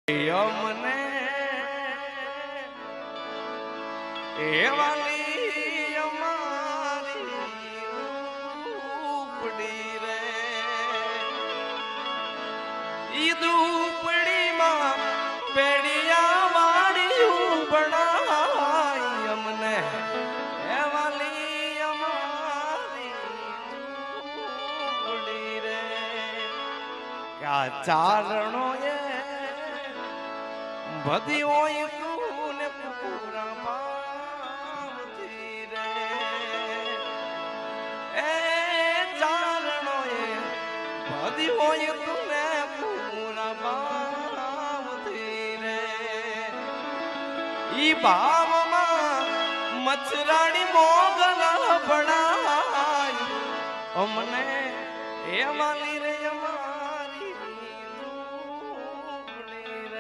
મને એવાલી અમારી ઉપડી રે ઈ દુપડીમાં પેડિયા વાળ્યું બનાય અમને એવાલી અમારી ઉપડી રે ક્યાં ચારણો બધી હોય તું ને પૂરા પાવથી રે એ ચારણો એ બધી હોય તું ને પૂરા પાવથી રે ઈ ભાવમાં મચરાણી મોગલ ભણાય અમને એ માલી